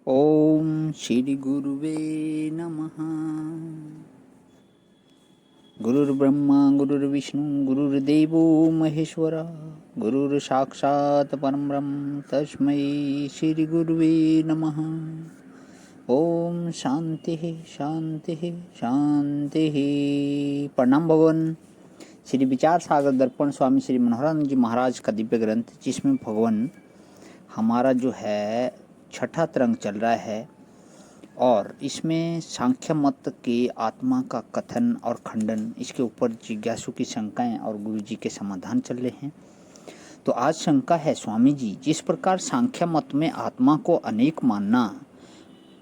ओम श्री गुरुवे नमः। गुरुर्ब्रह्मा गुरुर्विष्णु गुरुर्देवो महेश्वरा गुरुर्साक्षात् परं ब्रह्म तस्मै श्री गुरुवे नमः। ओम शांति शांति शांति। प्रणाम भगवान। श्री विचार सागर दर्पण स्वामी श्री मनोहरानंद जी महाराज का दिव्य ग्रंथ, जिसमें भगवान हमारा जो है छठा तरंग चल रहा है और इसमें सांख्य मत के आत्मा का कथन और खंडन, इसके ऊपर जिज्ञासु की शंकाएं और गुरु जी के समाधान चल रहे हैं। तो आज शंका है, स्वामी जी, जिस प्रकार सांख्य मत में आत्मा को अनेक मानना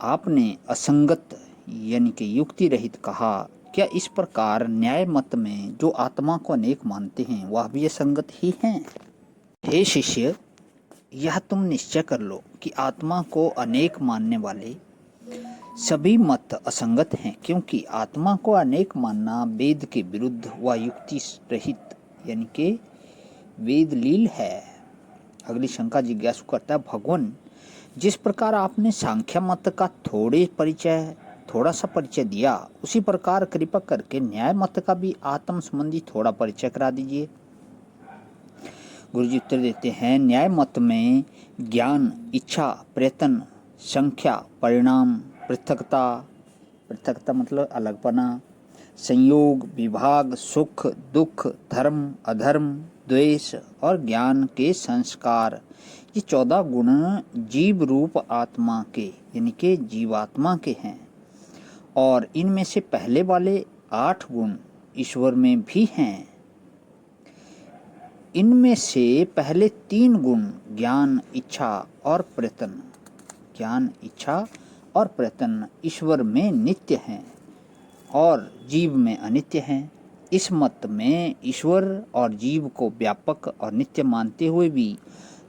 आपने असंगत यानी कि युक्ति रहित कहा, क्या इस प्रकार न्याय मत में जो आत्मा को अनेक मानते हैं वह भी असंगत ही हैं? हे शिष्य, यह तुम निश्चय कर लो कि आत्मा को अनेक मानने वाले सभी मत असंगत हैं, क्योंकि आत्मा को अनेक मानना वेद के विरुद्ध व युक्ति रहित यानी कि वेदलील है। अगली शंका जिज्ञासु करता है, भगवान, जिस प्रकार आपने सांख्य मत का थोड़ा सा परिचय दिया, उसी प्रकार कृपा करके न्याय मत का भी आत्म संबंधी थोड़ा परिचय करा दीजिए। गुरुजी उत्तर देते हैं, न्याय मत में ज्ञान, इच्छा, प्रयत्न, संख्या, परिणाम, पृथकता मतलब अलगपना, संयोग, विभाग, सुख दुख, धर्म अधर्म, द्वेष और ज्ञान के संस्कार, ये 14 गुण जीव रूप आत्मा के यानी कि जीवात्मा के हैं। और इनमें से पहले वाले 8 गुण ईश्वर में भी हैं। इनमें से पहले 3 गुण ज्ञान, इच्छा और प्रयत्न ईश्वर में नित्य हैं और जीव में अनित्य हैं। इस मत में ईश्वर और जीव को व्यापक और नित्य मानते हुए भी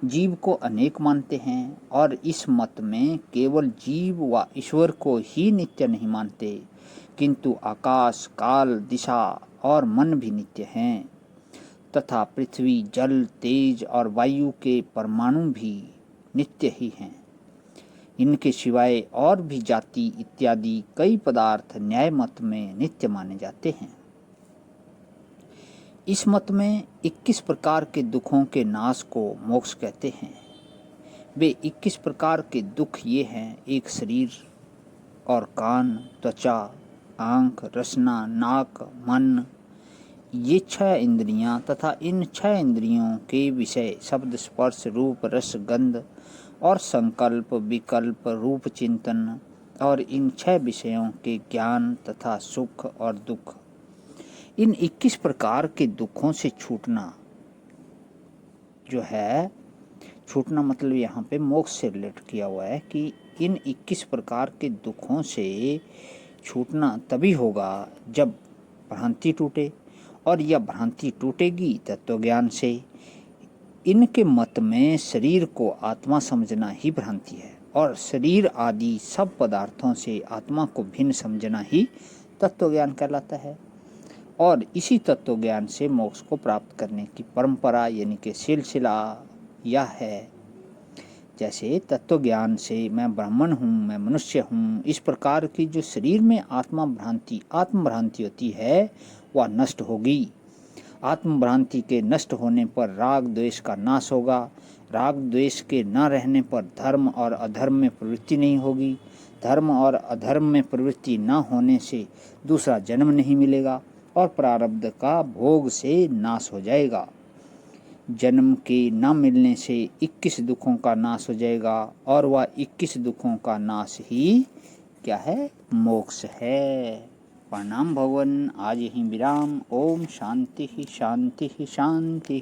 जीव को अनेक मानते हैं, और इस मत में केवल जीव व ईश्वर को ही नित्य नहीं मानते, किंतु आकाश, काल, दिशा और मन भी नित्य हैं, तथा पृथ्वी, जल, तेज और वायु के परमाणु भी नित्य ही हैं। इनके सिवाय और भी जाति इत्यादि कई पदार्थ न्याय मत में नित्य माने जाते हैं। इस मत में 21 प्रकार के दुखों के नाश को मोक्ष कहते हैं। वे 21 प्रकार के दुख ये हैं, एक शरीर और कान, त्वचा, आंख, रसना, नाक, मन, ये 6 इंद्रियां तथा इन 6 इंद्रियों के विषय शब्द, स्पर्श, रूप, रस, गंध और संकल्प, विकल्प, रूप चिंतन, और इन 6 विषयों के ज्ञान तथा सुख और दुख। इन 21 प्रकार के दुखों से छूटना जो है, छूटना मतलब यहाँ पे मोक्ष से रिलेट किया हुआ है कि इन 21 प्रकार के दुखों से छूटना तभी होगा जब भ्रांति टूटे, और यह भ्रांति टूटेगी तत्वज्ञान से। इनके मत में शरीर को आत्मा समझना ही भ्रांति है, और शरीर आदि सब पदार्थों से आत्मा को भिन्न समझना ही तत्वज्ञान कहलाता है। और इसी तत्वज्ञान से मोक्ष को प्राप्त करने की परंपरा यानी कि सिलसिला यह है। जैसे तत्वज्ञान से मैं ब्राह्मण हूँ, मैं मनुष्य हूँ, इस प्रकार की जो शरीर में आत्म भ्रांति होती है वह नष्ट होगी। आत्म भ्रांति के नष्ट होने पर राग द्वेष का नाश होगा। राग द्वेष के न रहने पर धर्म और अधर्म में प्रवृत्ति नहीं होगी। धर्म और अधर्म में प्रवृत्ति न होने से दूसरा जन्म नहीं मिलेगा और प्रारब्ध का भोग से नाश हो जाएगा। जन्म के न मिलने से 21 दुखों का नाश हो जाएगा, और वह 21 दुखों का नाश ही क्या है? मोक्ष है। प्रणाम भगवान। आज यहीं विराम। ओम शांति शांति शांति।